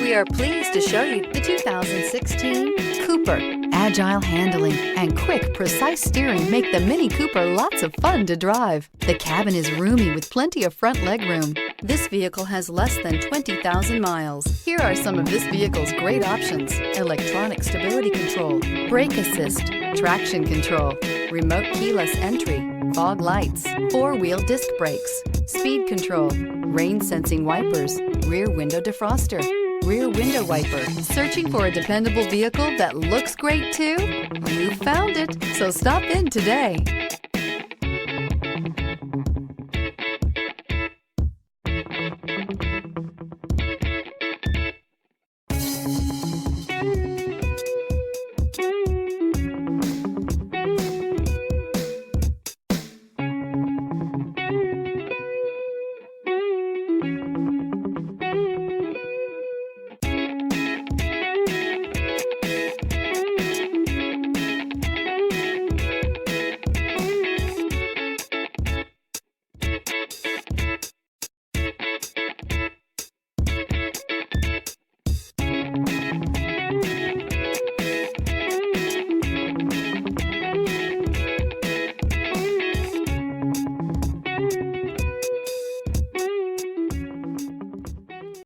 We are pleased to show you the 2016 Cooper. Agile handling and quick, precise steering make the Mini Cooper lots of fun to drive. The cabin is roomy with plenty of front legroom. This vehicle has less than 20,000 miles. Here are some of this vehicle's great options: electronic stability control, brake assist, traction control, remote keyless entry, fog lights, four-wheel disc brakes, speed control, rain sensing wipers, rear window defroster, rear window wiper. Searching for a dependable vehicle that looks great too? You found it, so stop in today.